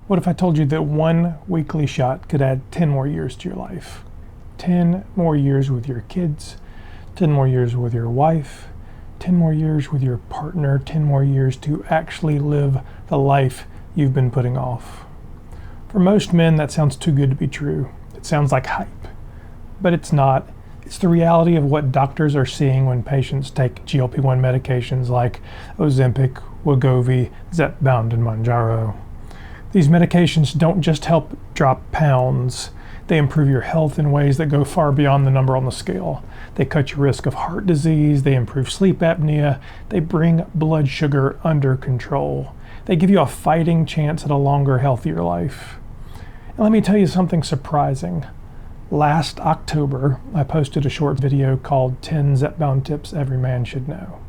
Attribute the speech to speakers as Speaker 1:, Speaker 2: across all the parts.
Speaker 1: What if I told you that one weekly shot could add 10 more years to your life? 10 more years with your kids, 10 more years with your wife, 10 more years with your partner, 10 more years to actually live the life you've been putting off. For most men, that sounds too good to be true. It sounds like hype, but it's not. It's the reality of what doctors are seeing when patients take GLP-1 medications like Ozempic, Wegovy, Zepbound, and Mounjaro. These medications don't just help drop pounds, they improve your health in ways that go far beyond the number on the scale. They cut your risk of heart disease, they improve sleep apnea, they bring blood sugar under control. They give you a fighting chance at a longer, healthier life. And let me tell you something surprising. Last October, I posted a short video called 10 Zepbound Tips Every Man Should Know.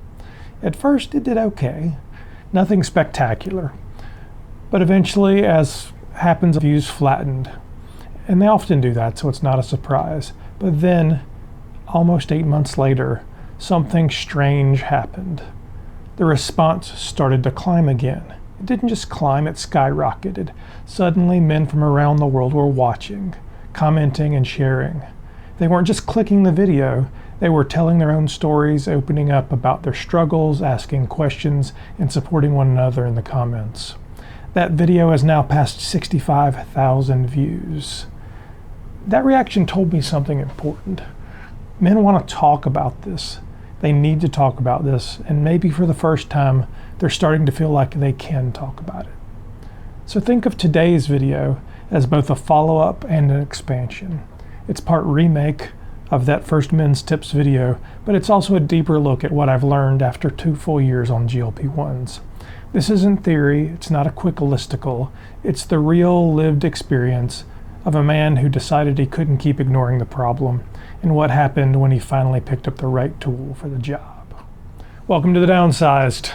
Speaker 1: At first, it did okay. Nothing spectacular. But eventually, as happens, views flattened. And they often do that, so it's not a surprise. But then, almost 8 months later, something strange happened. The response started to climb again. It didn't just climb, it skyrocketed. Suddenly, men from around the world were watching, commenting, and sharing. They weren't just clicking the video, they were telling their own stories, opening up about their struggles, asking questions, and supporting one another in the comments. That video has now passed 65,000 views. That reaction told me something important. Men want to talk about this. They need to talk about this, and maybe for the first time, they're starting to feel like they can talk about it. So think of today's video as both a follow-up and an expansion. It's part remake of that first Men's Tips video, but it's also a deeper look at what I've learned after 2 full years on GLP-1s. This isn't theory, it's not a quick listicle, it's the real lived experience of a man who decided he couldn't keep ignoring the problem and what happened when he finally picked up the right tool for the job. Welcome to the Downsized.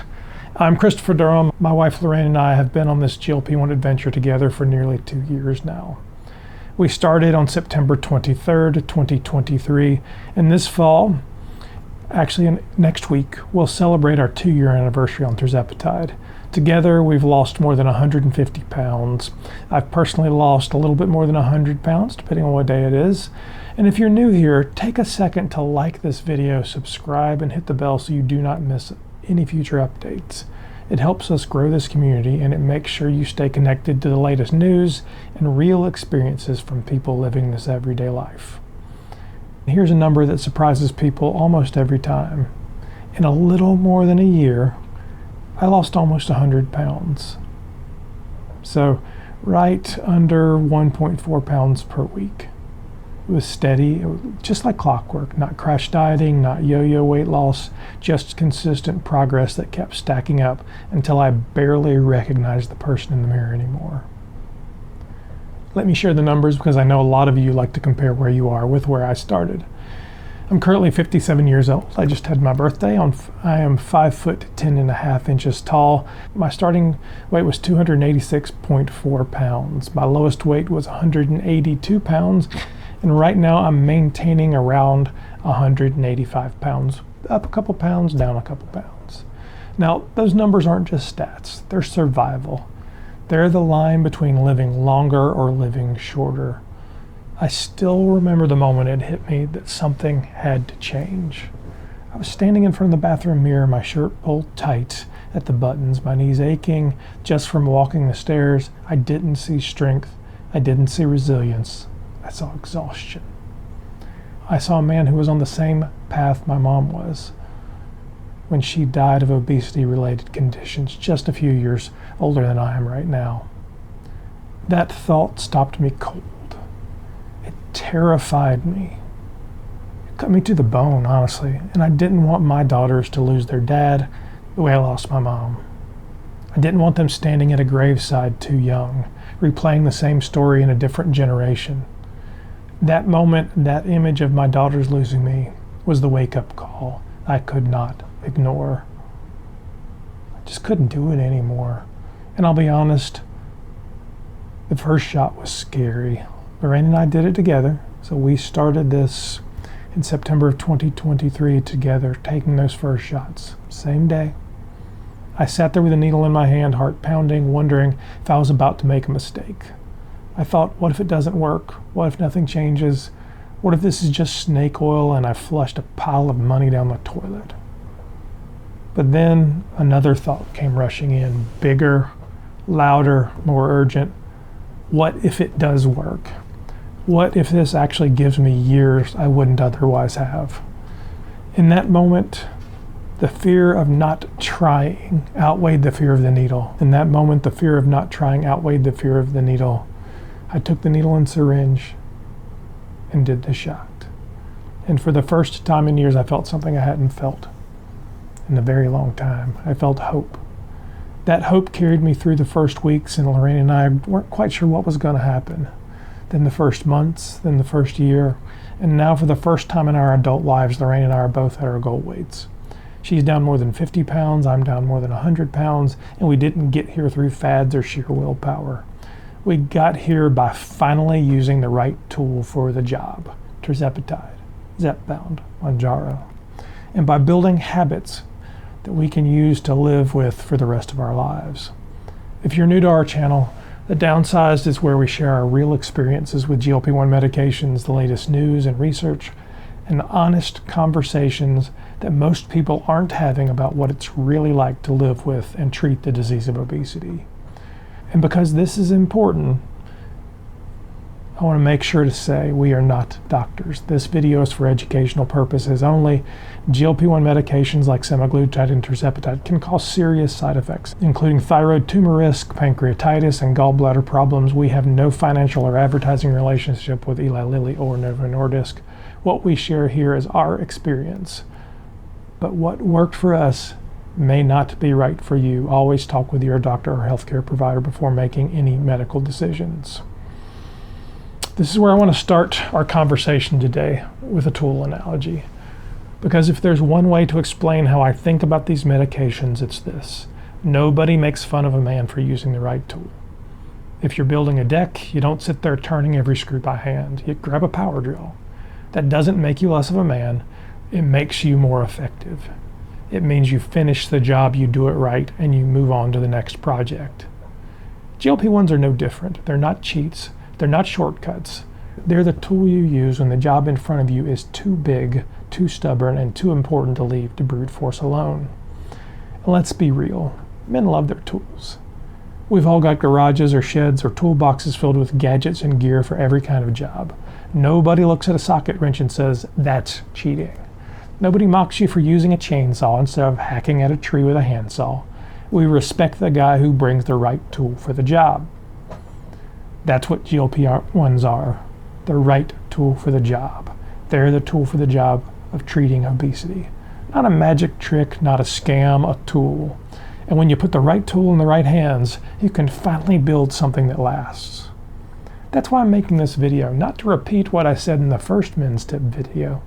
Speaker 1: I'm Christopher Durham. My wife Lorraine and I have been on this GLP-1 adventure together for nearly 2 years now. We started on September 23rd, 2023, and this fall, actually next week, we'll celebrate our 2-year anniversary on tirzepatide. Together, we've lost more than 150 pounds. I've personally lost a little bit more than 100 pounds, depending on what day it is. And if you're new here, take a second to like this video, subscribe, and hit the bell so you do not miss any future updates. It helps us grow this community, and it makes sure you stay connected to the latest news and real experiences from people living this everyday life. Here's a number that surprises people almost every time. In a little more than a year, I lost almost 100 pounds. So right under 1.4 pounds per week. It was steady, it was just like clockwork, not crash dieting, not yo-yo weight loss, just consistent progress that kept stacking up until I barely recognized the person in the mirror anymore. Let me share the numbers because I know a lot of you like to compare where you are with where I started. I'm currently 57 years old. I just had my birthday. I am 5'10.5" tall. My starting weight was 286.4 pounds. My lowest weight was 182 pounds. And right now I'm maintaining around 185 pounds. Up a couple pounds, down a couple pounds. Now, those numbers aren't just stats. They're survival. They're the line between living longer or living shorter. I still remember the moment it hit me that something had to change. I was standing in front of the bathroom mirror, my shirt pulled tight at the buttons, my knees aching just from walking the stairs. I didn't see strength. I didn't see resilience. I saw exhaustion. I saw a man who was on the same path my mom was when she died of obesity-related conditions, just a few years older than I am right now. That thought stopped me cold. It terrified me. It cut me to the bone, honestly, and I didn't want my daughters to lose their dad the way I lost my mom. I didn't want them standing at a graveside too young, replaying the same story in a different generation. That moment, that image of my daughters losing me was the wake-up call I could not ignore. I just couldn't do it anymore. And I'll be honest, the first shot was scary. Lorraine and I did it together, so we started this in September of 2023 together, taking those first shots. Same day. I sat there with a needle in my hand, heart pounding, wondering if I was about to make a mistake. I thought, what if it doesn't work? What if nothing changes? What if this is just snake oil and I flushed a pile of money down the toilet? But then another thought came rushing in, bigger, louder, more urgent. What if it does work? What if this actually gives me years I wouldn't otherwise have? In that moment, the fear of not trying outweighed the fear of the needle. In that moment, the fear of not trying outweighed the fear of the needle. I took the needle and syringe and did the shot. And for the first time in years, I felt something I hadn't felt in a very long time. I felt hope. That hope carried me through the first weeks, and Lorraine and I weren't quite sure what was going to happen. Then the first months, then the first year, and now for the first time in our adult lives, Lorraine and I are both at our goal weights. She's down more than 50 pounds, I'm down more than 100 pounds, and we didn't get here through fads or sheer willpower. We got here by finally using the right tool for the job, tirzepatide, Zepbound, Mounjaro, and by building habits that we can use to live with for the rest of our lives. If you're new to our channel, the Downsized is where we share our real experiences with GLP-1 medications, the latest news and research, and honest conversations that most people aren't having about what it's really like to live with and treat the disease of obesity. And because this is important, I want to make sure to say we are not doctors. This video is for educational purposes only. GLP-1 medications like semaglutide and tirzepatide can cause serious side effects, including thyroid tumor risk, pancreatitis, and gallbladder problems. We have no financial or advertising relationship with Eli Lilly or Novo Nordisk. What we share here is our experience. But what worked for us may not be right for you. Always talk with your doctor or healthcare provider before making any medical decisions. This is where I want to start our conversation today with a tool analogy. Because if there's one way to explain how I think about these medications, it's this. Nobody makes fun of a man for using the right tool. If you're building a deck, you don't sit there turning every screw by hand. You grab a power drill. That doesn't make you less of a man. It makes you more effective. It means you finish the job, you do it right, and you move on to the next project. GLP-1s are no different. They're not cheats. They're not shortcuts. They're the tool you use when the job in front of you is too big, too stubborn, and too important to leave to brute force alone. And let's be real. Men love their tools. We've all got garages or sheds or toolboxes filled with gadgets and gear for every kind of job. Nobody looks at a socket wrench and says, that's cheating. Nobody mocks you for using a chainsaw instead of hacking at a tree with a handsaw. We respect the guy who brings the right tool for the job. That's what GLP-1s are, the right tool for the job. They're the tool for the job of treating obesity. Not a magic trick, not a scam, a tool. And when you put the right tool in the right hands, you can finally build something that lasts. That's why I'm making this video, not to repeat what I said in the first men's tip video,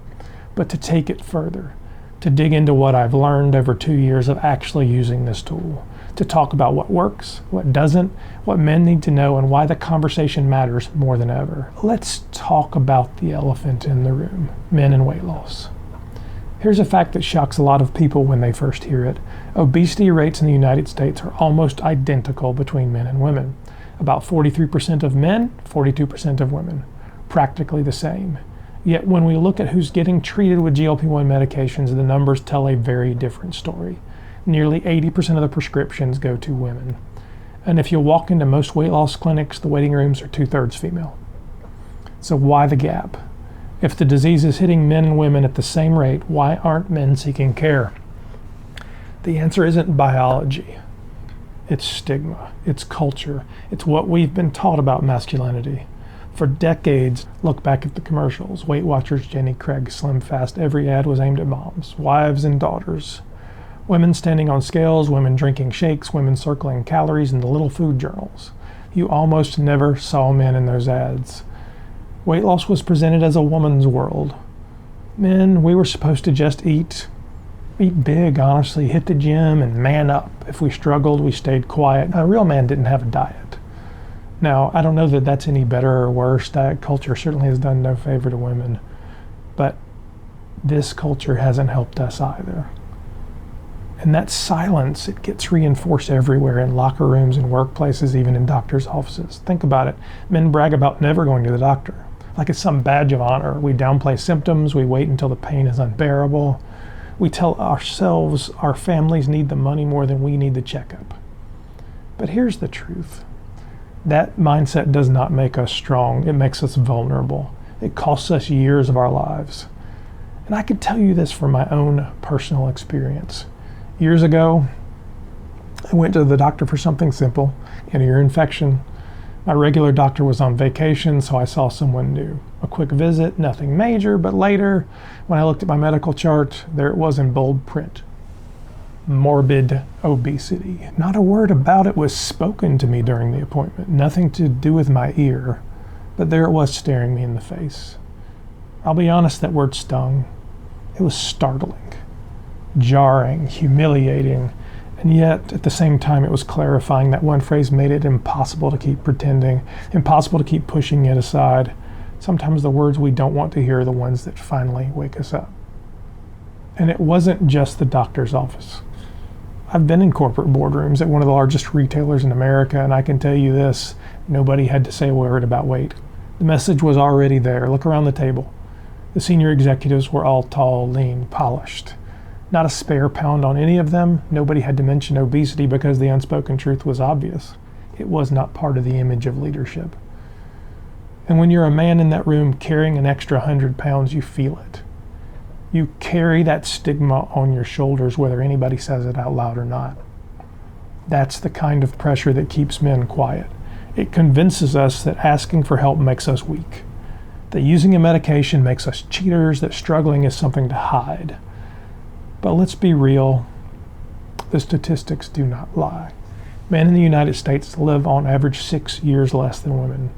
Speaker 1: but to take it further, to dig into what I've learned over 2 years of actually using this tool, to talk about what works, what doesn't, what men need to know, and why the conversation matters more than ever. Let's talk about the elephant in the room, men and weight loss. Here's a fact that shocks a lot of people when they first hear it. Obesity rates in the United States are almost identical between men and women. About 43% of men, 42% of women. Practically the same. Yet when we look at who's getting treated with GLP-1 medications, the numbers tell a very different story. Nearly 80% of the prescriptions go to women. And if you walk into most weight loss clinics, the waiting rooms are 2/3 female. So why the gap? If the disease is hitting men and women at the same rate, why aren't men seeking care? The answer isn't biology. It's stigma. It's culture. It's what we've been taught about masculinity. For decades, look back at the commercials. Weight Watchers, Jenny Craig, Slim Fast, every ad was aimed at moms, wives, and daughters. Women standing on scales, women drinking shakes, women circling calories in the little food journals. You almost never saw men in those ads. Weight loss was presented as a woman's world. Men, we were supposed to just eat big, honestly, hit the gym and man up. If we struggled, we stayed quiet. A real man didn't have a diet. Now, I don't know that that's any better or worse. Diet culture certainly has done no favor to women. But this culture hasn't helped us either. And that silence, it gets reinforced everywhere in locker rooms and workplaces, even in doctors' offices. Think about it. Men brag about never going to the doctor, like it's some badge of honor. We downplay symptoms. We wait until the pain is unbearable. We tell ourselves our families need the money more than we need the checkup. But here's the truth. That mindset does not make us strong. It makes us vulnerable. It costs us years of our lives. And I can tell you this from my own personal experience. Years ago, I went to the doctor for something simple, an ear infection. My regular doctor was on vacation, so I saw someone new. A quick visit, nothing major, but later, when I looked at my medical chart, there it was in bold print. Morbid obesity. Not a word about it was spoken to me during the appointment. Nothing to do with my ear, but there it was staring me in the face. I'll be honest, that word stung. It was startling, jarring, humiliating, and yet at the same time it was clarifying. That one phrase made it impossible to keep pretending, impossible to keep pushing it aside. Sometimes the words we don't want to hear are the ones that finally wake us up. And it wasn't just the doctor's office. I've been in corporate boardrooms at one of the largest retailers in America, and I can tell you this, nobody had to say a word about weight. The message was already there. Look around the table. The senior executives were all tall, lean, polished. Not a spare pound on any of them. Nobody had to mention obesity because the unspoken truth was obvious. It was not part of the image of leadership. And when you're a man in that room carrying an extra 100 pounds, you feel it. You carry that stigma on your shoulders, whether anybody says it out loud or not. That's the kind of pressure that keeps men quiet. It convinces us that asking for help makes us weak, that using a medication makes us cheaters, that struggling is something to hide. But let's be real, the statistics do not lie. Men in the United States live on average 6 years less than women.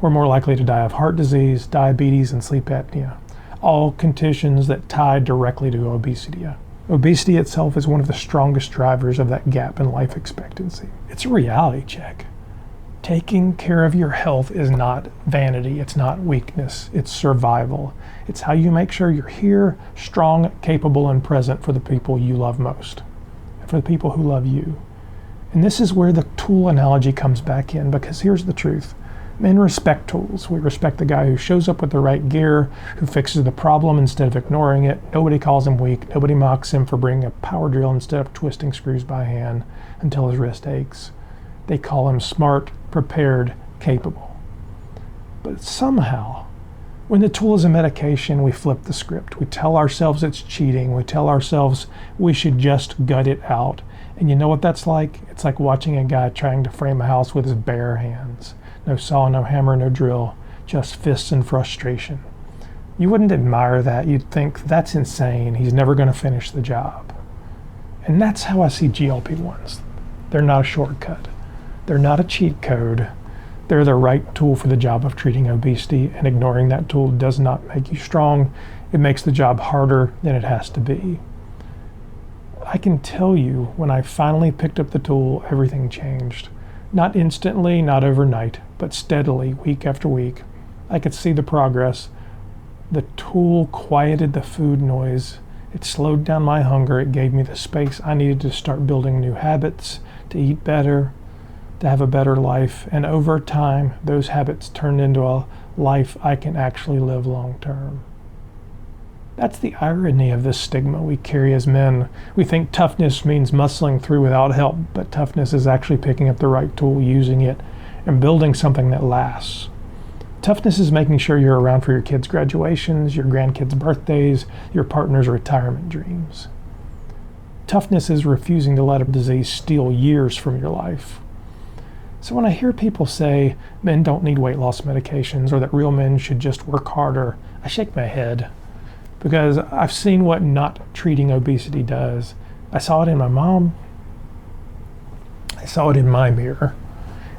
Speaker 1: We're more likely to die of heart disease, diabetes, and sleep apnea, all conditions that tie directly to obesity. Obesity itself is one of the strongest drivers of that gap in life expectancy. It's a reality check. Taking care of your health is not vanity, it's not weakness, it's survival. It's how you make sure you're here, strong, capable, and present for the people you love most, and for the people who love you. And this is where the tool analogy comes back in, because here's the truth. Men respect tools. We respect the guy who shows up with the right gear, who fixes the problem instead of ignoring it. Nobody calls him weak. Nobody mocks him for bringing a power drill instead of twisting screws by hand until his wrist aches. They call him smart, prepared, capable. But somehow, when the tool is a medication, we flip the script. We tell ourselves it's cheating. We tell ourselves we should just gut it out. And you know what that's like? It's like watching a guy trying to frame a house with his bare hands. No saw, no hammer, no drill, just fists and frustration. You wouldn't admire that. You'd think, that's insane. He's never going to finish the job. And that's how I see GLP-1s. They're not a shortcut. They're not a cheat code. They're the right tool for the job of treating obesity, and ignoring that tool does not make you strong. It makes the job harder than it has to be. I can tell you, when I finally picked up the tool, everything changed. Not instantly, not overnight, but steadily, week after week. I could see the progress. The tool quieted the food noise. It slowed down my hunger. It gave me the space I needed to start building new habits, to eat better, to have a better life. And over time, those habits turned into a life I can actually live long term. That's the irony of this stigma we carry as men. We think toughness means muscling through without help, but toughness is actually picking up the right tool, using it, and building something that lasts. Toughness is making sure you're around for your kids' graduations, your grandkids' birthdays, your partner's retirement dreams. Toughness is refusing to let a disease steal years from your life. So when I hear people say men don't need weight loss medications, or that real men should just work harder, I shake my head. Because I've seen what not treating obesity does. I saw it in my mom. I saw it in my mirror.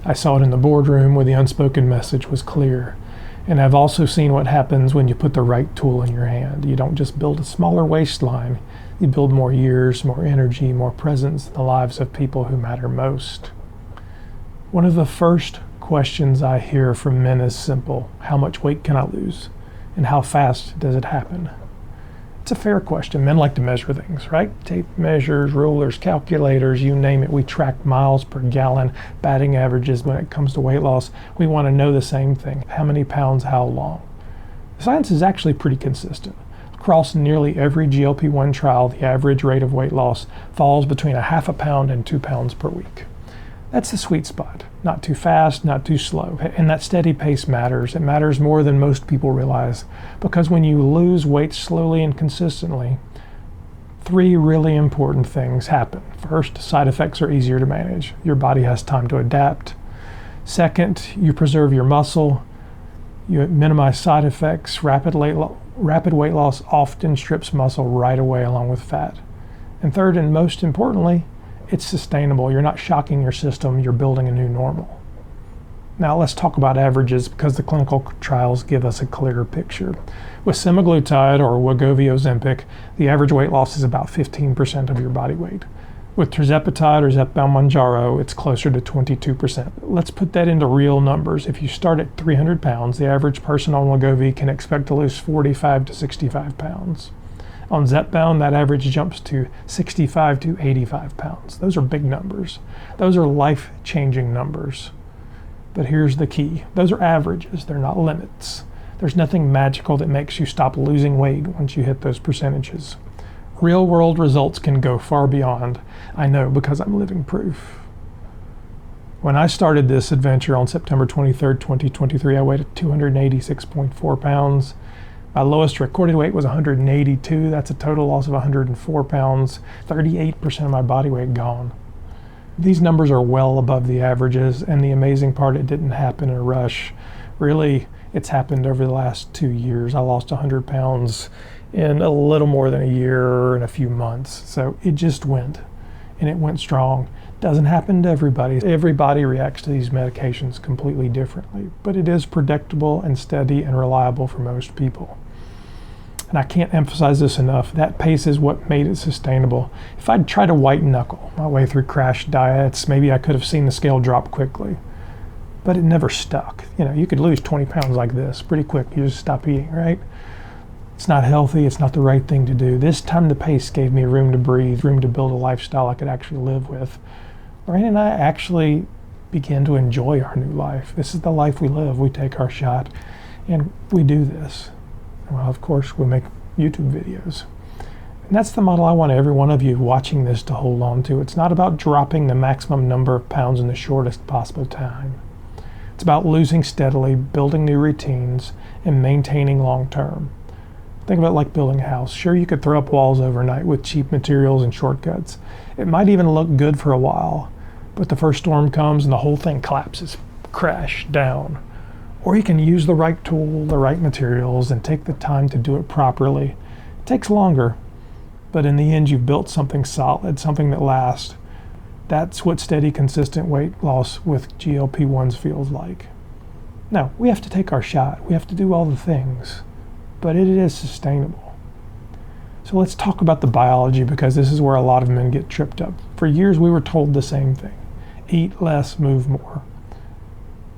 Speaker 1: I saw it in the boardroom where the unspoken message was clear. And I've also seen what happens when you put the right tool in your hand. You don't just build a smaller waistline. You build more years, more energy, more presence in the lives of people who matter most. One of the first questions I hear from men is simple. How much weight can I lose? And how fast does it happen? It's a fair question. Men like to measure things, right? Tape measures, rulers, calculators, you name it. We track miles per gallon, batting averages when it comes to weight loss. We want to know the same thing. How many pounds, how long? The science is actually pretty consistent. Across nearly every GLP-1 trial, the average rate of weight loss falls between a half a pound and 2 pounds per week. That's the sweet spot. Not too fast, not too slow. And that steady pace matters. It matters more than most people realize, because when you lose weight slowly and consistently, 3 really important things happen. First, side effects are easier to manage. Your body has time to adapt. Second, you preserve your muscle. You minimize side effects. Rapid weight loss often strips muscle right away along with fat. And third, and most importantly, it's sustainable. You're not shocking your system, you're building a new normal. Now let's talk about averages, because the clinical trials give us a clearer picture. With semaglutide or Wegovy Ozempic, the average weight loss is about 15% of your body weight. With tirzepatide or Zepbound Mounjaro, it's closer to 22%. Let's put that into real numbers. If you start at 300 pounds, the average person on Wegovy can expect to lose 45 to 65 pounds. On Zepbound, that average jumps to 65 to 85 pounds. Those are big numbers. Those are life-changing numbers. But here's the key. Those are averages. They're not limits. There's nothing magical that makes you stop losing weight once you hit those percentages. Real-world results can go far beyond. I know, because I'm living proof. When I started this adventure on September 23rd, 2023, I weighed 286.4 pounds. My lowest recorded weight was 182. That's a total loss of 104 pounds, 38% of my body weight gone. These numbers are well above the averages, and the amazing part, it didn't happen in a rush. Really, it's happened over the last 2 years. I lost 100 pounds in a little more than a year and a few months. So it just went, and it went strong. Doesn't happen to everybody. Everybody reacts to these medications completely differently, but it is predictable and steady and reliable for most people. And I can't emphasize this enough. That pace is what made it sustainable. If I'd tried to white knuckle my way through crash diets, maybe I could have seen the scale drop quickly, but it never stuck. You know, you could lose 20 pounds like this pretty quick. You just stop eating, right? It's not healthy. It's not the right thing to do. This time the pace gave me room to breathe, room to build a lifestyle I could actually live with. Lorraine and I actually began to enjoy our new life. This is the life we live. We take our shot, and we do this. Well, of course, we make YouTube videos. And that's the model I want every one of you watching this to hold on to. It's not about dropping the maximum number of pounds in the shortest possible time. It's about losing steadily, building new routines, and maintaining long term. Think of it like building a house. Sure, you could throw up walls overnight with cheap materials and shortcuts. It might even look good for a while, but the first storm comes and the whole thing collapses, crash down. Or you can use the right tool, the right materials, and take the time to do it properly. It takes longer, but in the end you've built something solid, something that lasts. That's what steady, consistent weight loss with GLP-1s feels like. Now, we have to take our shot. We have to do all the things, but it is sustainable. So let's talk about the biology, because this is where a lot of men get tripped up. For years we were told the same thing: eat less, move more.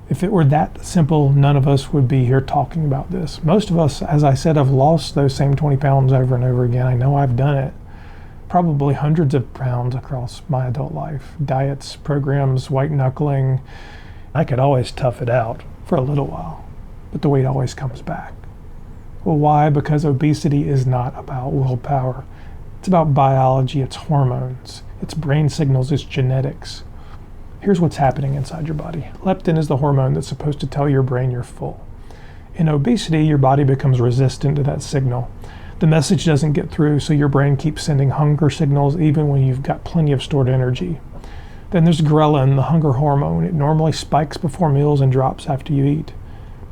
Speaker 1: If it were that simple, none of us would be here talking about this. Most of us, as I said, have lost those same 20 pounds over and over again. I know I've done it. Probably hundreds of pounds across my adult life. Diets, programs, white knuckling. I could always tough it out for a little while, but the weight always comes back. Well, why? Because obesity is not about willpower. It's about biology, it's hormones, it's brain signals, it's genetics. Here's what's happening inside your body. Leptin is the hormone that's supposed to tell your brain you're full. In obesity, your body becomes resistant to that signal. The message doesn't get through, so your brain keeps sending hunger signals even when you've got plenty of stored energy. Then there's ghrelin, the hunger hormone. It normally spikes before meals and drops after you eat.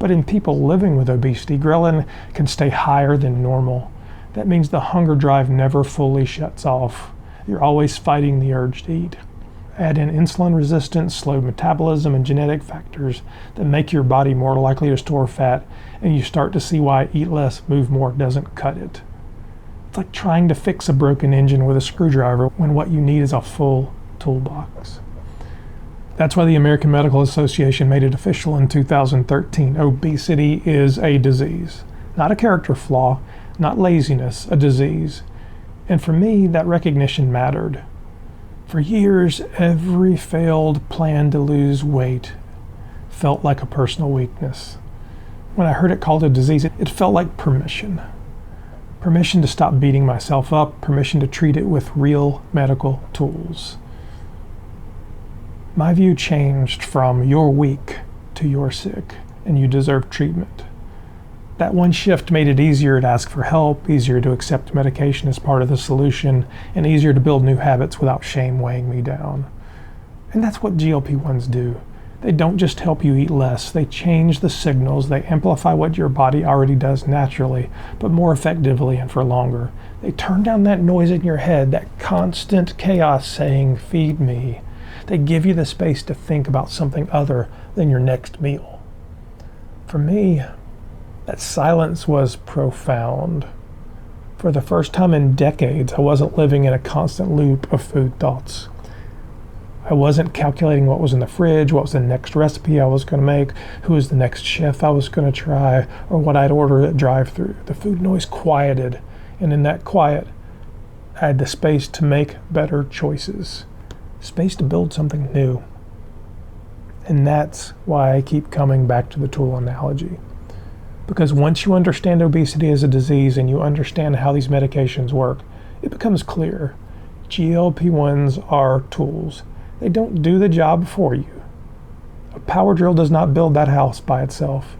Speaker 1: But in people living with obesity, ghrelin can stay higher than normal. That means the hunger drive never fully shuts off. You're always fighting the urge to eat. Add in insulin resistance, slow metabolism, and genetic factors that make your body more likely to store fat, and you start to see why eat less, move more doesn't cut it. It's like trying to fix a broken engine with a screwdriver when what you need is a full toolbox. That's why the American Medical Association made it official in 2013. Obesity is a disease, not a character flaw, not laziness, a disease. And for me, that recognition mattered. For years, every failed plan to lose weight felt like a personal weakness. When I heard it called a disease, it felt like permission. Permission to stop beating myself up, permission to treat it with real medical tools. My view changed from "you're weak" to "you're sick and you deserve treatment." That one shift made it easier to ask for help, easier to accept medication as part of the solution, and easier to build new habits without shame weighing me down. And that's what GLP-1s do. They don't just help you eat less, they change the signals, they amplify what your body already does naturally, but more effectively and for longer. They turn down that noise in your head, that constant chaos saying, "feed me." They give you the space to think about something other than your next meal. For me, that silence was profound. For the first time in decades, I wasn't living in a constant loop of food thoughts. I wasn't calculating what was in the fridge, what was the next recipe I was going to make, who was the next chef I was going to try, or what I'd order at drive-thru. The food noise quieted, and in that quiet, I had the space to make better choices, space to build something new. And that's why I keep coming back to the tool analogy. Because once you understand obesity as a disease and you understand how these medications work, it becomes clear. GLP-1s are tools. They don't do the job for you. A power drill does not build that house by itself.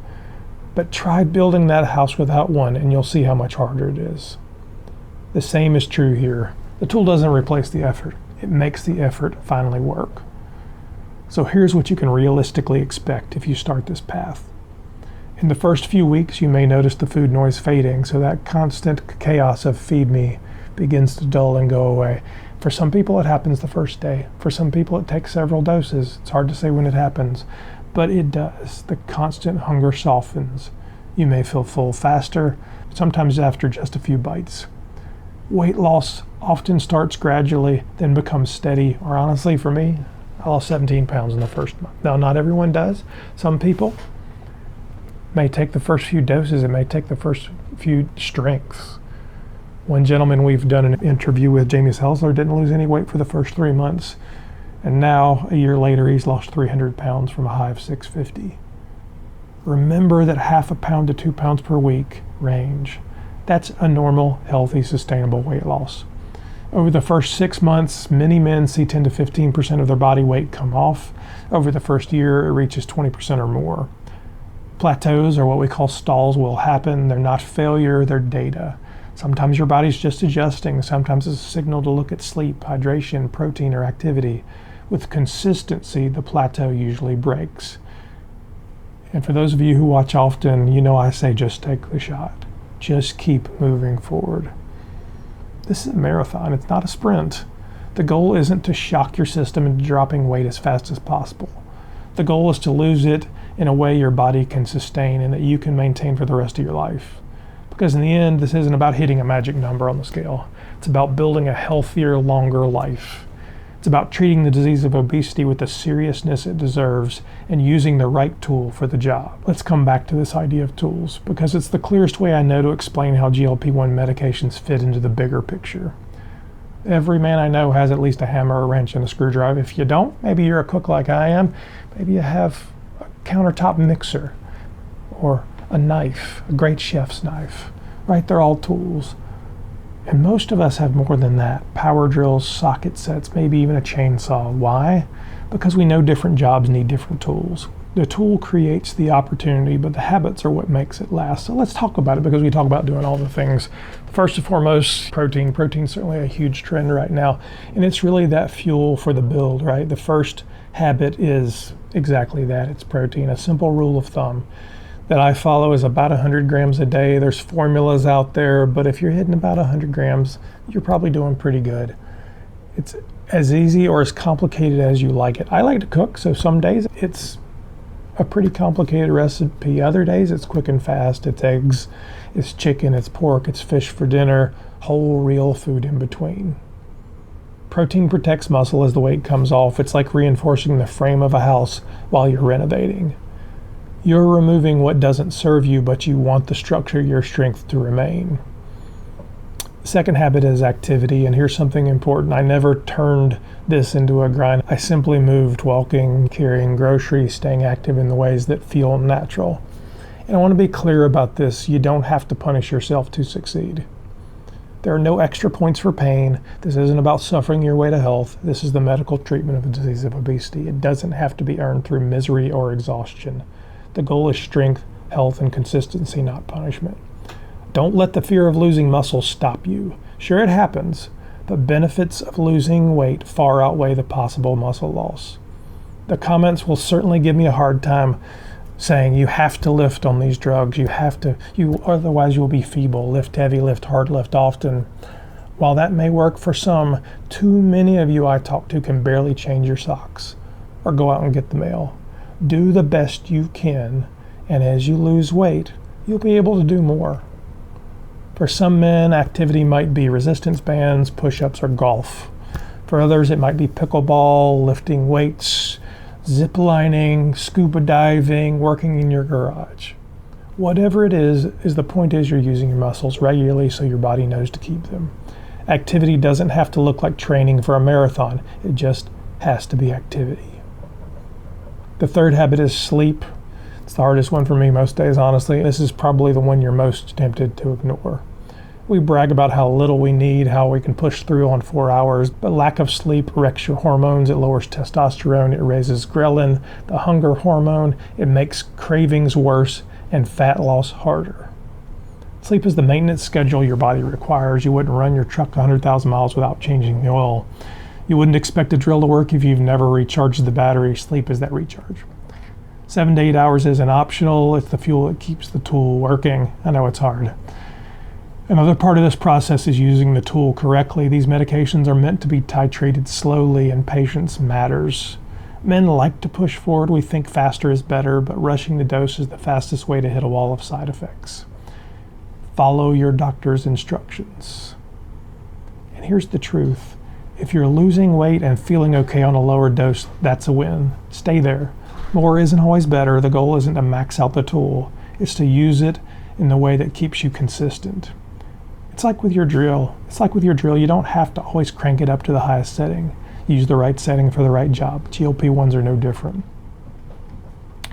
Speaker 1: But try building that house without one and you'll see how much harder it is. The same is true here. The tool doesn't replace the effort. It makes the effort finally work. So here's what you can realistically expect if you start this path. In the first few weeks, you may notice the food noise fading, so that constant chaos of "feed me" begins to dull and go away. For some people, it happens the first day. For some people, it takes several doses. It's hard to say when it happens, but it does. The constant hunger softens. You may feel full faster, sometimes after just a few bites. Weight loss often starts gradually, then becomes steady, or honestly, for me, I lost 17 pounds in the first month. Now, not everyone does. Some people may take the first few doses, it may take the first few strengths. One gentleman we've done an interview with, Jamie Salzler, didn't lose any weight for the first 3 months. And now, a year later, he's lost 300 pounds from a high of 650. Remember that half a pound to 2 pounds per week range. That's a normal, healthy, sustainable weight loss. Over the first 6 months, many men see 10 to 15% of their body weight come off. Over the first year, it reaches 20% or more. Plateaus, or what we call stalls, will happen. They're not failure, they're data. Sometimes your body's just adjusting. Sometimes it's a signal to look at sleep, hydration, protein, or activity. With consistency, the plateau usually breaks. And for those of you who watch often, you know I say just take the shot. Just keep moving forward. This is a marathon, it's not a sprint. The goal isn't to shock your system into dropping weight as fast as possible. The goal is to lose it in a way your body can sustain and that you can maintain for the rest of your life. Because in the end, this isn't about hitting a magic number on the scale. It's about building a healthier, longer life. It's about treating the disease of obesity with the seriousness it deserves and using the right tool for the job. Let's come back to this idea of tools, because it's the clearest way I know to explain how GLP-1 medications fit into the bigger picture. Every man I know has at least a hammer, a wrench, and a screwdriver. If you don't, maybe you're a cook like I am. Maybe you have a countertop mixer or a knife, a great chef's knife, right? They're all tools. And most of us have more than that. Power drills, socket sets, maybe even a chainsaw. Why? Because we know different jobs need different tools. The tool creates the opportunity, but the habits are what makes it last. So let's talk about it, because we talk about doing all the things. First and foremost, protein. Protein's certainly a huge trend right now. And it's really that fuel for the build, right? The first habit is exactly that. It's protein. A simple rule of thumb that I follow is about 100 grams a day. There's formulas out there, but if you're hitting about 100 grams, you're probably doing pretty good. It's as easy or as complicated as you like it. I like to cook, so some days it's a pretty complicated recipe. Other days it's quick and fast. It's eggs, it's chicken, it's pork, it's fish for dinner, whole real food in between. Protein protects muscle as the weight comes off. It's like reinforcing the frame of a house while you're renovating. You're removing what doesn't serve you, but you want the structure, your strength to remain. Second habit is activity, and here's something important. I never turned this into a grind. I simply moved walking, carrying groceries, staying active in the ways that feel natural. And I want to be clear about this. You don't have to punish yourself to succeed. There are no extra points for pain. This isn't about suffering your way to health. This is the medical treatment of the disease of obesity. It doesn't have to be earned through misery or exhaustion. The goal is strength, health, and consistency, not punishment. Don't let the fear of losing muscle stop you. Sure, it happens, but benefits of losing weight far outweigh the possible muscle loss. The comments will certainly give me a hard time saying you have to lift on these drugs, otherwise you will be feeble, lift heavy, lift hard, lift often. While that may work for some, too many of you I talk to can barely change your socks or go out and get the mail. Do the best you can, and as you lose weight, you'll be able to do more. For some men, activity might be resistance bands, push-ups, or golf. For others, it might be pickleball, lifting weights, zip lining, scuba diving, working in your garage. Whatever it is the point is you're using your muscles regularly so your body knows to keep them. Activity doesn't have to look like training for a marathon. It just has to be activity. The third habit is sleep. It's the hardest one for me most days, honestly. This is probably the one you're most tempted to ignore. We brag about how little we need, how we can push through on 4 hours, but lack of sleep wrecks your hormones. It lowers testosterone, it raises ghrelin, the hunger hormone, it makes cravings worse, and fat loss harder. Sleep is the maintenance schedule your body requires. You wouldn't run your truck 100,000 miles without changing the oil. You wouldn't expect a drill to work if you've never recharged the battery. Sleep is that recharge. 7 to 8 hours isn't optional. It's the fuel that keeps the tool working. I know it's hard. Another part of this process is using the tool correctly. These medications are meant to be titrated slowly, and patience matters. Men like to push forward. We think faster is better, but rushing the dose is the fastest way to hit a wall of side effects. Follow your doctor's instructions. And here's the truth. If you're losing weight and feeling okay on a lower dose, that's a win. Stay there. More isn't always better. The goal isn't to max out the tool. It's to use it in the way that keeps you consistent. It's like with your drill. You don't have to always crank it up to the highest setting. Use the right setting for the right job. GLP-1s are no different.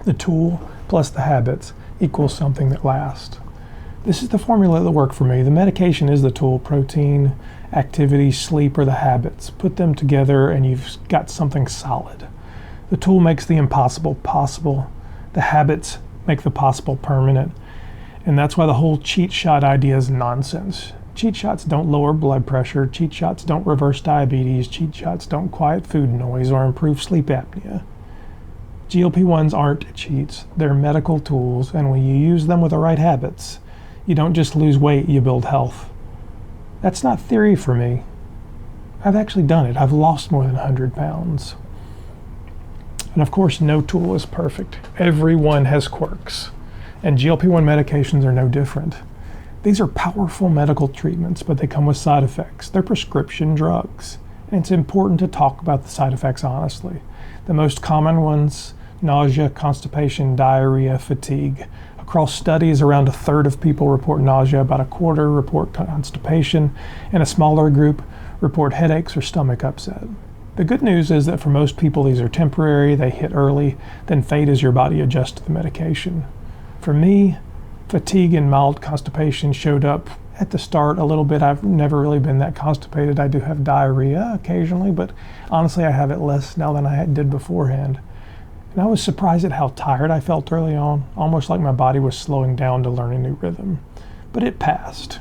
Speaker 1: The tool plus the habits equals something that lasts. This is the formula that worked for me. The medication is the tool. Protein, activity, sleep are the habits. Put them together and you've got something solid. The tool makes the impossible possible. The habits make the possible permanent. And that's why the whole cheat shot idea is nonsense. Cheat shots don't lower blood pressure. Cheat shots don't reverse diabetes. Cheat shots don't quiet food noise or improve sleep apnea. GLP-1s aren't cheats. They're medical tools, and when you use them with the right habits, you don't just lose weight, you build health. That's not theory for me. I've actually done it. I've lost more than 100 pounds. And of course, no tool is perfect. Everyone has quirks. And GLP-1 medications are no different. These are powerful medical treatments, but they come with side effects. They're prescription drugs. And it's important to talk about the side effects honestly. The most common ones, nausea, constipation, diarrhea, fatigue. Across studies, around a third of people report nausea, about a quarter report constipation, and a smaller group report headaches or stomach upset. The good news is that for most people, these are temporary, they hit early, then fade as your body adjusts to the medication. For me, fatigue and mild constipation showed up at the start a little bit. I've never really been that constipated. I do have diarrhea occasionally, but honestly, I have it less now than I did beforehand. And I was surprised at how tired I felt early on, almost like my body was slowing down to learn a new rhythm. But it passed.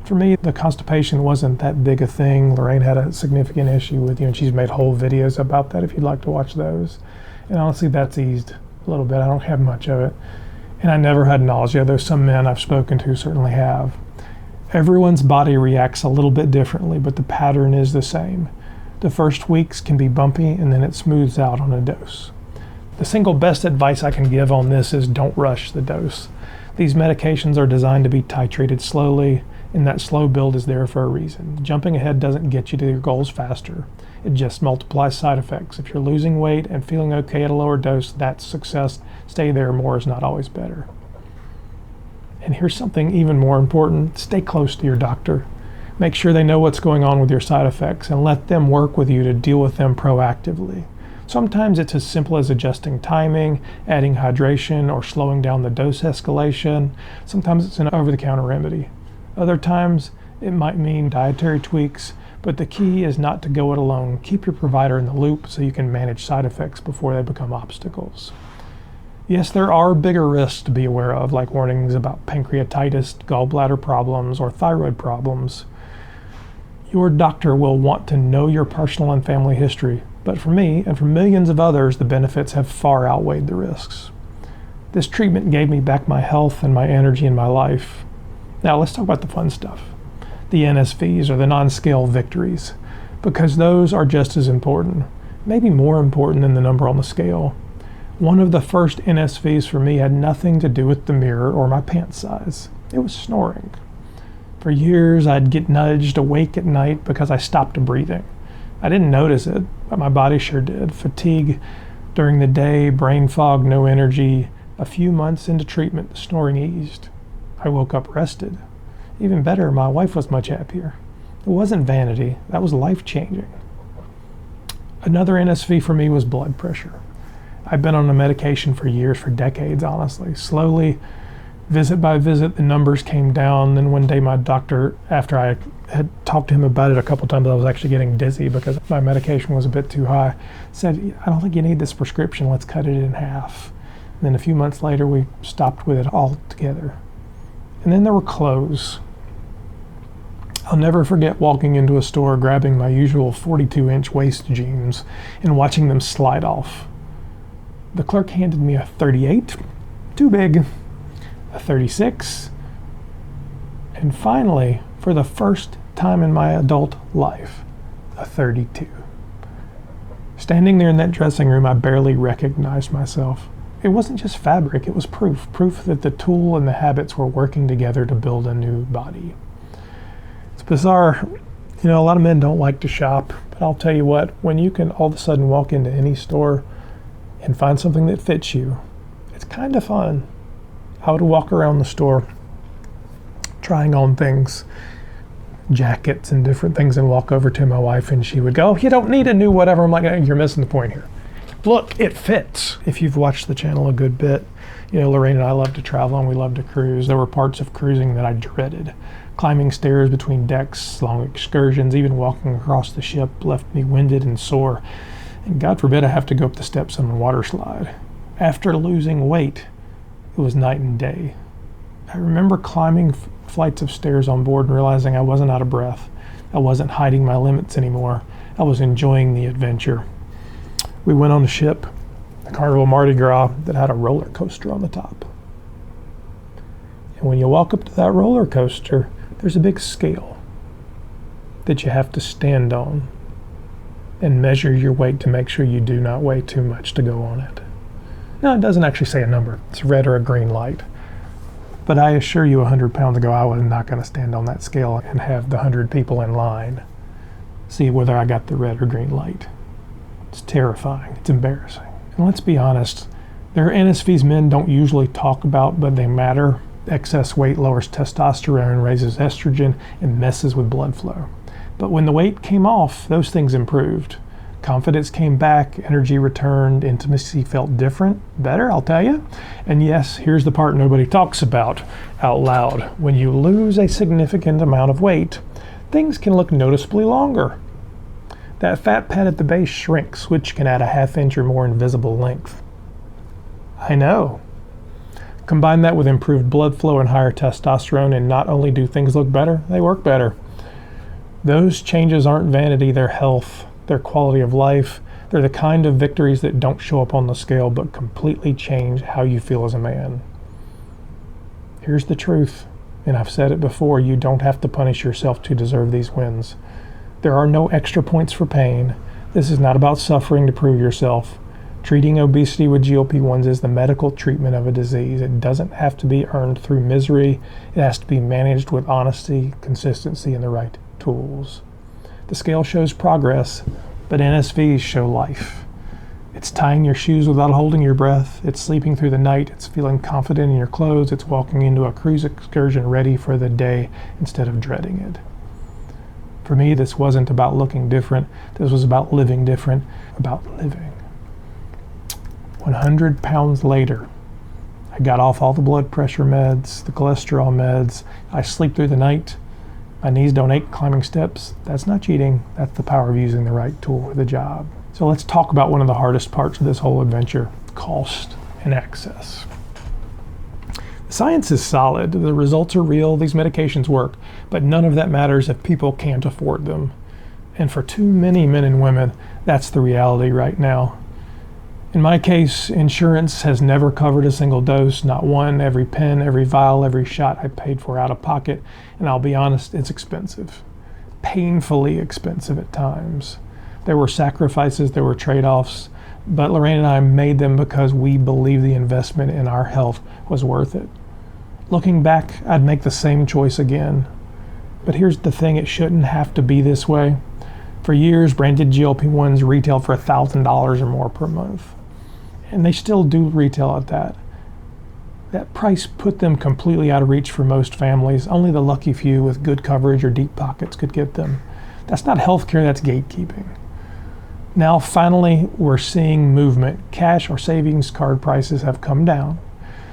Speaker 1: For me, the constipation wasn't that big a thing. Lorraine had a significant issue with you, and she's made whole videos about that if you'd like to watch those. And honestly, that's eased a little bit. I don't have much of it. And I never had nausea, though some men I've spoken to certainly have. Everyone's body reacts a little bit differently, but the pattern is the same. The first weeks can be bumpy, and then it smooths out on a dose. The single best advice I can give on this is don't rush the dose. These medications are designed to be titrated slowly, and that slow build is there for a reason. Jumping ahead doesn't get you to your goals faster. It just multiplies side effects. If you're losing weight and feeling okay at a lower dose, that's success. Stay there. More is not always better. And here's something even more important. Stay close to your doctor. Make sure they know what's going on with your side effects and let them work with you to deal with them proactively. Sometimes it's as simple as adjusting timing, adding hydration, or slowing down the dose escalation. Sometimes it's an over-the-counter remedy. Other times it might mean dietary tweaks, but the key is not to go it alone. Keep your provider in the loop so you can manage side effects before they become obstacles. Yes, there are bigger risks to be aware of, like warnings about pancreatitis, gallbladder problems, or thyroid problems. Your doctor will want to know your personal and family history, but for me and for millions of others, the benefits have far outweighed the risks. This treatment gave me back my health and my energy in my life. Now let's talk about the fun stuff. The NSVs, or the non-scale victories, because those are just as important, maybe more important than the number on the scale. One of the first NSVs for me had nothing to do with the mirror or my pant size. It was snoring. For years, I'd get nudged awake at night because I stopped breathing. I didn't notice it, but my body sure did. Fatigue during the day, brain fog, no energy. A few months into treatment, the snoring eased. I woke up rested. Even better, my wife was much happier. It wasn't vanity, that was life-changing. Another NSV for me was blood pressure. I've been on a medication for years, for decades, honestly. Slowly, visit by visit, the numbers came down. Then one day my doctor, after I had talked to him about it a couple times, I was actually getting dizzy because my medication was a bit too high, said, I don't think you need this prescription, let's cut it in half. And then a few months later, we stopped with it altogether. And then there were clothes. I'll never forget walking into a store, grabbing my usual 42-inch waist jeans and watching them slide off. The clerk handed me a 38, too big, a 36, and finally, for the first time in my adult life, a 32. Standing there in that dressing room, I barely recognized myself. It wasn't just fabric, it was proof that the tool and the habits were working together to build a new body. It's bizarre. A lot of men don't like to shop, but I'll tell you what, when you can all of a sudden walk into any store and find something that fits you, it's kind of fun. I would walk around the store trying on things, jackets and different things, and walk over to my wife and she would go, you don't need a new whatever. I'm like, you're missing the point here. Look, it fits. If you've watched the channel a good bit, Lorraine and I love to travel and we love to cruise. There were parts of cruising that I dreaded. Climbing stairs between decks, long excursions, even walking across the ship left me winded and sore. And God forbid I have to go up the steps on a water slide. After losing weight, it was night and day. I remember climbing flights of stairs on board and realizing I wasn't out of breath. I wasn't hiding my limits anymore. I was enjoying the adventure. We went on a ship, a Carnival Mardi Gras, that had a roller coaster on the top. And when you walk up to that roller coaster, there's a big scale that you have to stand on and measure your weight to make sure you do not weigh too much to go on it. Now, it doesn't actually say a number. It's red or a green light. But I assure you 100 pounds ago, I was not going to stand on that scale and have the 100 people in line see whether I got the red or green light. It's terrifying. It's embarrassing. And let's be honest, there are NSVs men don't usually talk about, but they matter. Excess weight lowers testosterone, raises estrogen, and messes with blood flow. But when the weight came off, those things improved. Confidence came back, energy returned, intimacy felt different, better, I'll tell you. And yes, here's the part nobody talks about out loud. When you lose a significant amount of weight, things can look noticeably longer. That fat pad at the base shrinks, which can add a half-inch or more in visible length. I know. Combine that with improved blood flow and higher testosterone, and not only do things look better, they work better. Those changes aren't vanity, they're health, they're quality of life. They're the kind of victories that don't show up on the scale but completely change how you feel as a man. Here's the truth, and I've said it before, you don't have to punish yourself to deserve these wins. There are no extra points for pain. This is not about suffering to prove yourself. Treating obesity with GLP-1s is the medical treatment of a disease. It doesn't have to be earned through misery. It has to be managed with honesty, consistency, and the right tools. The scale shows progress, but NSVs show life. It's tying your shoes without holding your breath. It's sleeping through the night. It's feeling confident in your clothes. It's walking into a cruise excursion ready for the day instead of dreading it. For me, this wasn't about looking different. This was about living different, about living. 100 pounds later, I got off all the blood pressure meds, the cholesterol meds. I sleep through the night. My knees don't ache climbing steps. That's not cheating. That's the power of using the right tool for the job. So let's talk about one of the hardest parts of this whole adventure, cost and access. The science is solid. The results are real. These medications work, but none of that matters if people can't afford them. And for too many men and women, that's the reality right now. In my case, insurance has never covered a single dose, not one. Every pen, every vial, every shot I paid for out of pocket. And I'll be honest, it's expensive. Painfully expensive at times. There were sacrifices, there were trade-offs, but Lorraine and I made them because we believed the investment in our health was worth it. Looking back, I'd make the same choice again. But here's the thing, it shouldn't have to be this way. For years, branded GLP-1s retailed for $1,000 or more per month. And they still do retail at that. That price put them completely out of reach for most families. Only the lucky few with good coverage or deep pockets could get them. That's not healthcare, that's gatekeeping. Now, finally, we're seeing movement. Cash or savings card prices have come down.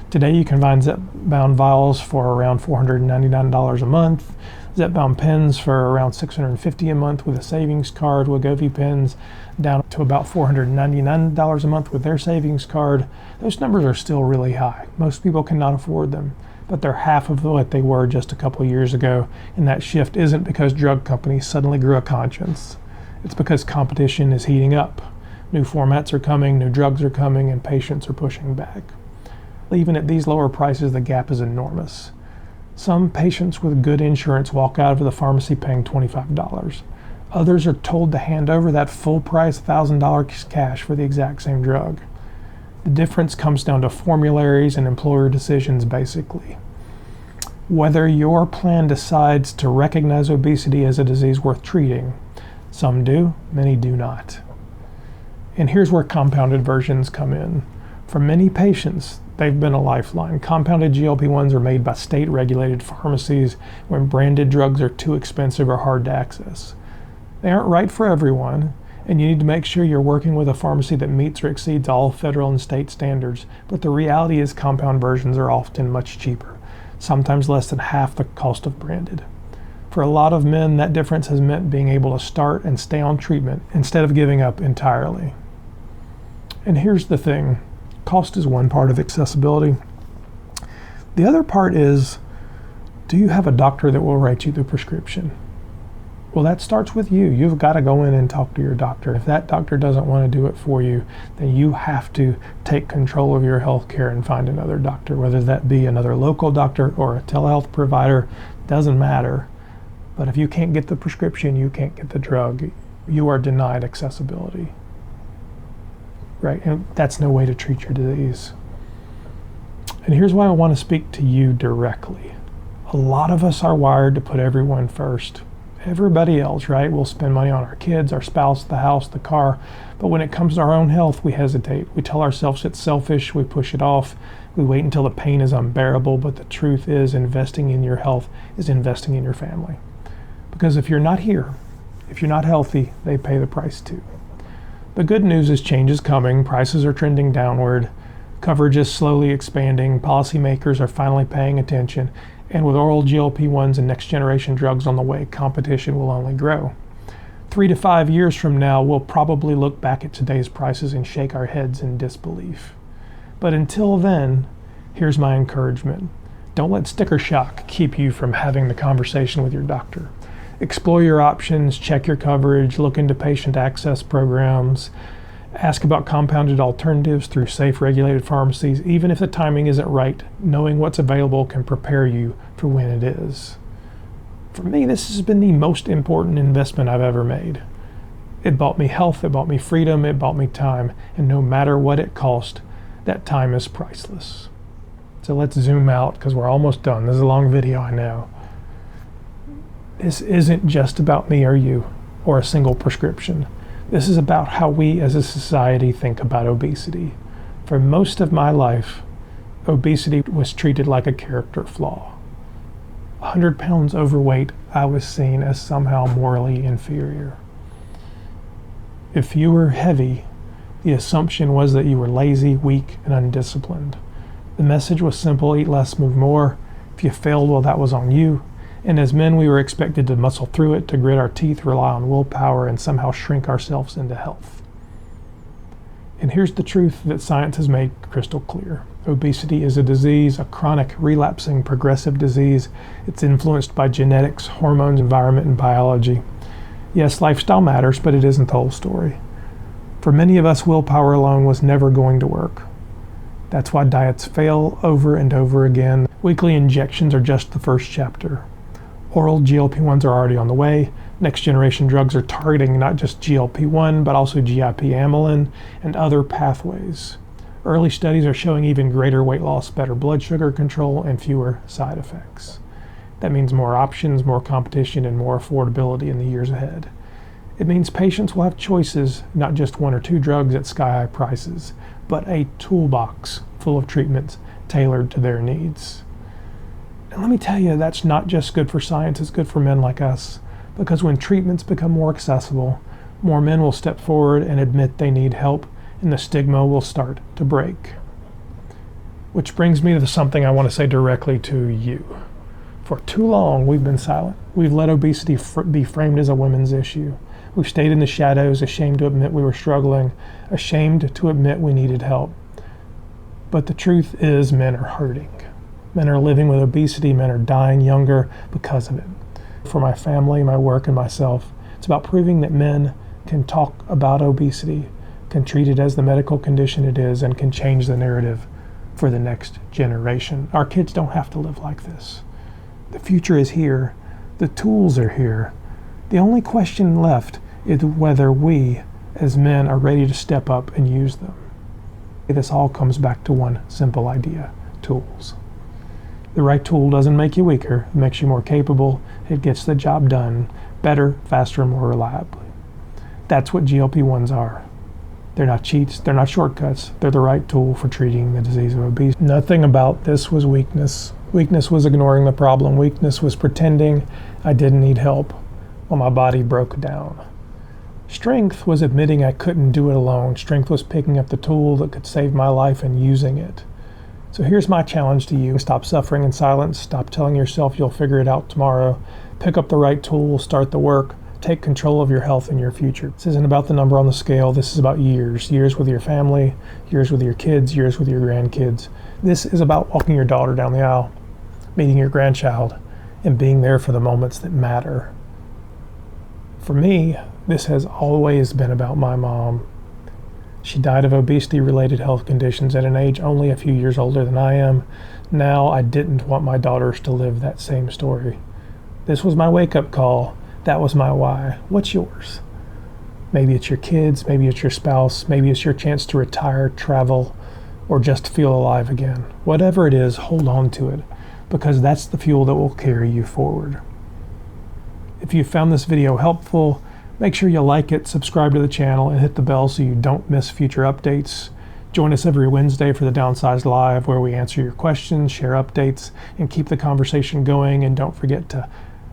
Speaker 1: Today, you can find Zepbound vials for around $499 a month. Zepbound pens for around $650 a month with a savings card. Wegovy pens down to about $499 a month with their savings card. Those numbers are still really high. Most people cannot afford them, but they're half of what they were just a couple of years ago. And that shift isn't because drug companies suddenly grew a conscience. It's because competition is heating up. New formats are coming, new drugs are coming, and patients are pushing back. Even at these lower prices, the gap is enormous. Some patients with good insurance walk out of the pharmacy paying $25. Others are told to hand over that full price $1,000 cash for the exact same drug. The difference comes down to formularies and employer decisions, basically. Whether your plan decides to recognize obesity as a disease worth treating, some do, many do not. And here's where compounded versions come in. For many patients, they've been a lifeline. Compounded GLP-1s are made by state-regulated pharmacies when branded drugs are too expensive or hard to access. They aren't right for everyone, and you need to make sure you're working with a pharmacy that meets or exceeds all federal and state standards. But the reality is compound versions are often much cheaper, sometimes less than half the cost of branded. For a lot of men, that difference has meant being able to start and stay on treatment instead of giving up entirely. And here's the thing. Cost is one part of accessibility. The other part is, do you have a doctor that will write you the prescription? Well, that starts with you. You've got to go in and talk to your doctor. If that doctor doesn't want to do it for you, then you have to take control of your health care and find another doctor, whether that be another local doctor or a telehealth provider, doesn't matter. But if you can't get the prescription, you can't get the drug, you are denied accessibility. Right? And that's no way to treat your disease. And here's why I want to speak to you directly. A lot of us are wired to put everyone first. Everybody else, right? We'll spend money on our kids, our spouse, the house, the car. But when it comes to our own health, we hesitate. We tell ourselves it's selfish. We push it off. We wait until the pain is unbearable. But the truth is, investing in your health is investing in your family. Because if you're not here, if you're not healthy, they pay the price too. The good news is change is coming. Prices are trending downward. Coverage is slowly expanding. Policymakers are finally paying attention. And with oral GLP-1s and next generation drugs on the way, competition will only grow. 3 to 5 years from now, we'll probably look back at today's prices and shake our heads in disbelief. But until then, here's my encouragement. Don't let sticker shock keep you from having the conversation with your doctor. Explore your options, check your coverage, look into patient access programs, ask about compounded alternatives through safe regulated pharmacies. Even if the timing isn't right, knowing what's available can prepare you for when it is. For me, this has been the most important investment I've ever made. It bought me health, it bought me freedom, it bought me time, and no matter what it cost, that time is priceless. So let's zoom out because we're almost done. This is a long video, I know. This isn't just about me or you or a single prescription. This is about how we as a society think about obesity. For most of my life, obesity was treated like a character flaw. 100 pounds overweight, I was seen as somehow morally inferior. If you were heavy, the assumption was that you were lazy, weak, and undisciplined. The message was simple: eat less, move more. If you failed, well, that was on you. And as men, we were expected to muscle through it, to grit our teeth, rely on willpower, and somehow shrink ourselves into health. And here's the truth that science has made crystal clear. Obesity is a disease, a chronic, relapsing, progressive disease. It's influenced by genetics, hormones, environment, and biology. Yes, lifestyle matters, but it isn't the whole story. For many of us, willpower alone was never going to work. That's why diets fail over and over again. Weekly injections are just the first chapter. Oral GLP-1s are already on the way. Next generation drugs are targeting not just GLP-1, but also GIP amylin and other pathways. Early studies are showing even greater weight loss, better blood sugar control, and fewer side effects. That means more options, more competition, and more affordability in the years ahead. It means patients will have choices, not just one or two drugs at sky-high prices, but a toolbox full of treatments tailored to their needs. And let me tell you, that's not just good for science, it's good for men like us. Because when treatments become more accessible, more men will step forward and admit they need help, and the stigma will start to break. Which brings me to something I want to say directly to you. For too long, we've been silent. We've let obesity be framed as a women's issue. We've stayed in the shadows, ashamed to admit we were struggling, ashamed to admit we needed help. But the truth is, men are hurting. Men are living with obesity, men are dying younger because of it. For my family, my work, and myself, it's about proving that men can talk about obesity, can treat it as the medical condition it is, and can change the narrative for the next generation. Our kids don't have to live like this. The future is here. The tools are here. The only question left is whether we, as men, are ready to step up and use them. This all comes back to one simple idea: tools. The right tool doesn't make you weaker, it makes you more capable, it gets the job done better, faster, and more reliably. That's what GLP-1s are. They're not cheats, they're not shortcuts, they're the right tool for treating the disease of obesity. Nothing about this was weakness. Weakness was ignoring the problem. Weakness was pretending I didn't need help while my body broke down. Strength was admitting I couldn't do it alone. Strength was picking up the tool that could save my life and using it. So here's my challenge to you. Stop suffering in silence. Stop telling yourself you'll figure it out tomorrow. Pick up the right tool, start the work, take control of your health and your future. This isn't about the number on the scale. This is about years. Years with your family, years with your kids, years with your grandkids. This is about walking your daughter down the aisle, meeting your grandchild, and being there for the moments that matter. For me, this has always been about my mom. She died of obesity-related health conditions at an age only a few years older than I am. Now, I didn't want my daughters to live that same story. This was my wake-up call. That was my why. What's yours? Maybe it's your kids, maybe it's your spouse, maybe it's your chance to retire, travel, or just feel alive again. Whatever it is, hold on to it, because that's the fuel that will carry you forward. If you found this video helpful, make sure you like it, subscribe to the channel, and hit the bell so you don't miss future updates. Join us every Wednesday for the Downsized Live, where we answer your questions, share updates, and keep the conversation going. And don't forget to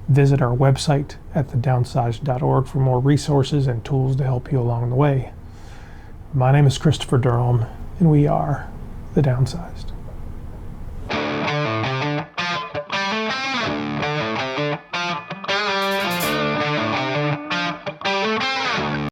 Speaker 1: visit our website at thedownsized.org for more resources and tools to help you along the way. My name is Christopher Durham, and we are The Downsized.